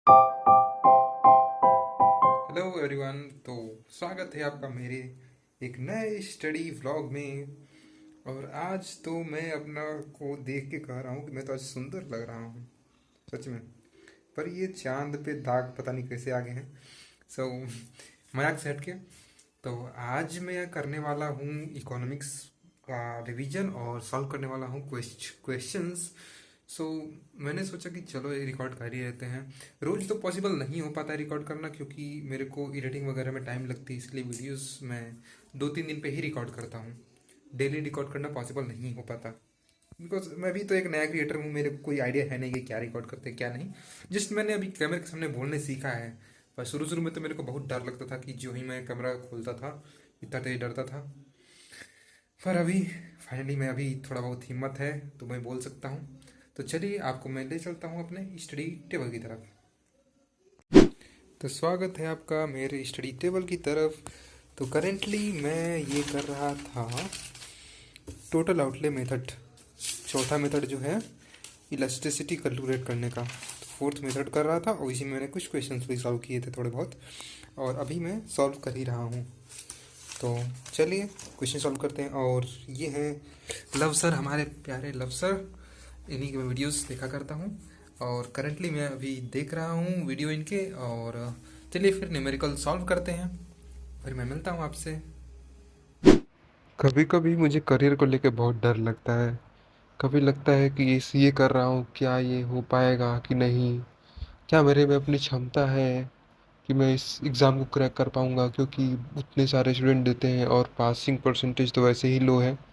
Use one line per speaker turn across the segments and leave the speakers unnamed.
Hello everyone. तो स्वागत है आपका मेरे एक नए स्टडी व्लॉग में। और आज तो मैं अपना को देख के कह रहा हूँ कि मैं तो आज सुंदर लग रहा हूँ सच में। पर ये चांद पे दाग पता नहीं कैसे आ गए हैं। सो मजाक से हट के, तो आज मैं करने वाला हूँ इकोनॉमिक्स का रिवीजन और सॉल्व करने वाला हूँ क्वेश्चंस। सो मैंने सोचा कि चलो ये रिकॉर्ड कर ही रहते हैं। रोज़ तो पॉसिबल नहीं हो पाता है रिकॉर्ड करना, क्योंकि मेरे को एडिटिंग वगैरह में टाइम लगती है, इसलिए वीडियोस मैं 2-3 दिन पे ही रिकॉर्ड करता हूँ। डेली रिकॉर्ड करना पॉसिबल नहीं हो पाता, बिकॉज मैं भी तो एक नया क्रिएटर हूँ, मेरे को कोई आइडिया है नहीं कि क्या रिकॉर्ड करते हैं क्या नहीं। जस्ट मैंने अभी कैमरे के सामने बोलने सीखा है। पर शुरू शुरू में तो मेरे को बहुत डर लगता था कि जो ही मैं कैमरा खोलता था इतना तेज डरता था। पर अभी फाइनली मैं अभी थोड़ा बहुत हिम्मत है तो मैं बोल सकता हूँ। तो चलिए आपको मैं ले चलता हूँ अपने स्टडी टेबल की तरफ। तो स्वागत है आपका मेरे स्टडी टेबल की तरफ। तो करेंटली मैं ये कर रहा था टोटल आउटले मेथड, चौथा मेथड जो है इलास्टिसिटी कैलकुलेट करने का। तो फोर्थ मेथड कर रहा था और इसी में मैंने कुछ क्वेश्चंस भी सॉल्व किए थे थोड़े बहुत, और अभी मैं सॉल्व कर ही रहा हूँ। तो चलिए क्वेश्चन सॉल्व करते हैं। और ये हैं लव सर, हमारे प्यारे लव सर। इन्हीं के मैं वीडियोस देखा करता हूँ और करंटली मैं अभी देख रहा हूँ वीडियो इनके। और चलिए फिर न्यूमेरिकल सॉल्व करते हैं, फिर मैं मिलता हूँ आपसे। कभी कभी मुझे करियर को लेके बहुत डर लगता है। कभी लगता है कि ये सीए कर रहा हूँ, क्या ये हो पाएगा कि नहीं, क्या मेरे में अपनी क्षमता है कि मैं इस एग्ज़ाम को क्रैक कर पाऊँगा, क्योंकि उतने सारे स्टूडेंट देते हैं और पासिंग परसेंटेज तो वैसे ही लो है।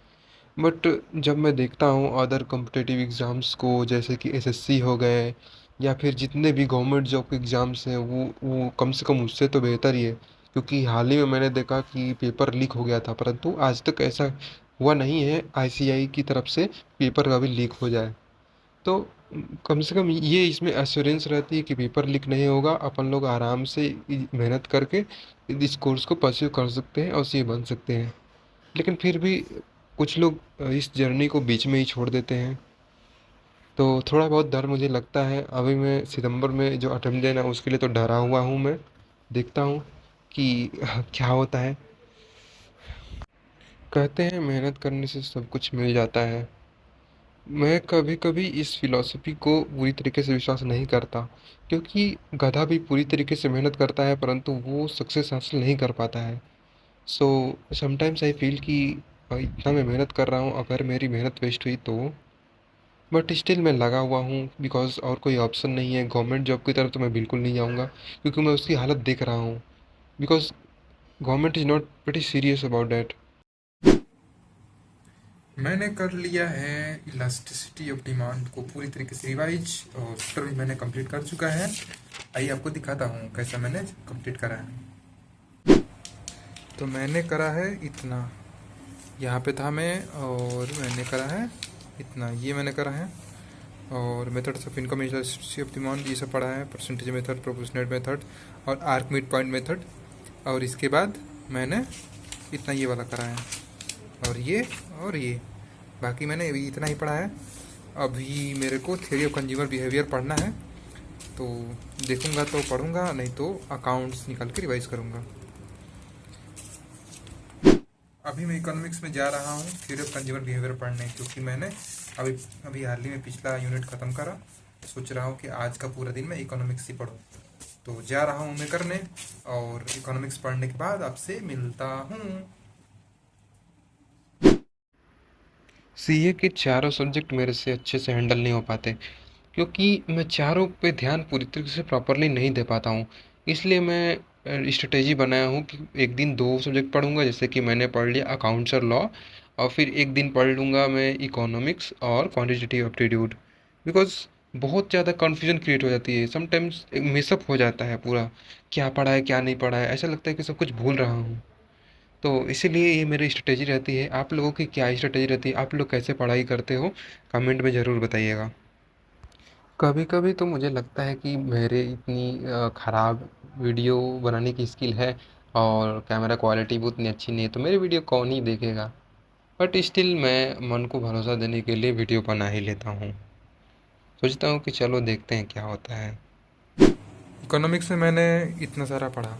बट जब मैं देखता हूँ अदर कॉम्पिटिटिव एग्ज़ाम्स को, जैसे कि एसएससी हो गए या फिर जितने भी गवर्नमेंट जॉब के एग्ज़ाम्स हैं, वो कम से कम उससे तो बेहतर ही है। क्योंकि हाल ही में मैंने देखा कि पेपर लीक हो गया था, परंतु आज तक ऐसा हुआ नहीं है आईसीआई की तरफ से पेपर कभी लीक हो जाए। तो कम से कम ये इसमें एश्योरेंस रहती है कि पेपर लीक नहीं होगा, अपन लोग आराम से मेहनत करके इस कोर्स को परस्यू कर सकते हैं और सीए बन सकते हैं। लेकिन फिर भी कुछ लोग इस जर्नी को बीच में ही छोड़ देते हैं। तो थोड़ा बहुत डर मुझे लगता है। अभी मैं सितंबर में जो अटेम्प्ट देना है उसके लिए तो डरा हुआ हूँ मैं। देखता हूँ कि क्या होता है। कहते हैं मेहनत करने से सब कुछ मिल जाता है। मैं कभी कभी इस फिलॉसफी को पूरी तरीके से विश्वास नहीं करता, क्योंकि गधा भी पूरी तरीके से मेहनत करता है परंतु वो सक्सेस हासिल नहीं कर पाता है। सो समटाइम्स आई फील कि इतना मैं मेहनत कर रहा हूँ, अगर मेरी मेहनत वेस्ट हुई तो। बट स्टिल मैं लगा हुआ हूँ, बिकॉज और कोई ऑप्शन नहीं है। गवर्नमेंट जॉब की तरफ तो मैं बिल्कुल नहीं जाऊँगा, क्योंकि मैं उसकी हालत देख रहा हूँ। Because government is not very serious about that. मैंने कर लिया है इलास्टिसिटी ऑफ डिमांड को पूरी तरीके से रिवाइज, और टोटल भी मैंने कंप्लीट कर चुका है। आइए आपको दिखाता हूँ कैसा मैंने कंप्लीट करा है। तो मैंने करा है इतना, यहाँ पे था मैं, और मैंने करा है इतना, ये मैंने करा है। और methods of income elasticity of demand ये सब पढ़ा है, परसेंटेज मेथड, प्रोपोर्शनेट मेथड और आर्क मिड पॉइंट मेथड। और इसके बाद मैंने इतना ये वाला करा है, और ये और ये, बाकी मैंने अभी इतना ही पढ़ा है। अभी मेरे को थ्योरी ऑफ कंज्यूमर बिहेवियर पढ़ना है, तो देखूंगा तो पढ़ूंगा, नहीं तो अकाउंट्स निकाल के रिवाइज करूंगा। अभी मैं इकोनॉमिक्स में जा रहा हूँ थ्योरी ऑफ कंज्यूमर बिहेवियर पढ़ने, क्योंकि मैंने अभी अभी हाल ही में पिछला यूनिट ख़त्म करा। सोच रहा हूँ कि आज का पूरा दिन मैं इकोनॉमिक्स ही पढूं। तो जा रहा हूँ मैं करने, और इकोनॉमिक्स पढ़ने के बाद आपसे मिलता हूँ। सीए के चारों सब्जेक्ट मेरे से अच्छे से हैंडल नहीं हो पाते, क्योंकि मैं चारों पे ध्यान पूरी तरीके से प्रॉपरली नहीं दे पाता हूँ। इसलिए मैं स्ट्रेटेजी बनाया हूँ कि एक दिन दो सब्जेक्ट पढ़ूंगा, जैसे कि मैंने पढ़ लिया अकाउंट्स और लॉ, और फिर एक दिन पढ़ लूँगा मैं इकोनॉमिक्स और क्वांटिटेटिव एप्टीट्यूड। बिकॉज बहुत ज़्यादा कन्फ्यूजन क्रिएट हो जाती है, समटाइम्स मिसअप हो जाता है पूरा, क्या पढ़ा है क्या नहीं पढ़ा है, ऐसा लगता है कि सब कुछ भूल रहा हूँ। तो इसीलिए ये मेरी स्ट्रेटेजी रहती है। आप लोगों की क्या स्ट्रेटेजी रहती है, आप लोग कैसे पढ़ाई करते हो, कमेंट में ज़रूर बताइएगा। कभी कभी तो मुझे लगता है कि मेरे इतनी ख़राब वीडियो बनाने की स्किल है और कैमरा क्वालिटी भी उतनी अच्छी नहीं है, तो मेरी वीडियो कौन ही देखेगा। बट स्टिल मैं मन को भरोसा देने के लिए वीडियो बना ही लेता हूँ। सोचता हूँ कि चलो देखते हैं क्या होता है। इकोनॉमिक्स में मैंने इतना सारा पढ़ा,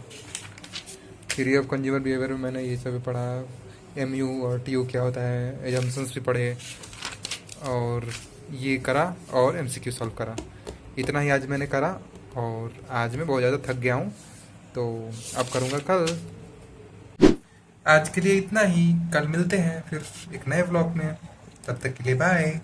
थ्योरी ऑफ कंज्यूमर बिहेवियर में मैंने ये सब भी पढ़ा, एम यू और टी यू क्या होता है, एजम्पशंस भी पढ़े, और ये करा और एम सी क्यू सॉल्व करा। इतना ही आज मैंने करा और आज मैं बहुत ज़्यादा थक गया हूँ, तो अब करूँगा कल। आज के लिए इतना ही, कल मिलते हैं फिर एक नए व्लॉग में, तब तक के लिए बाय।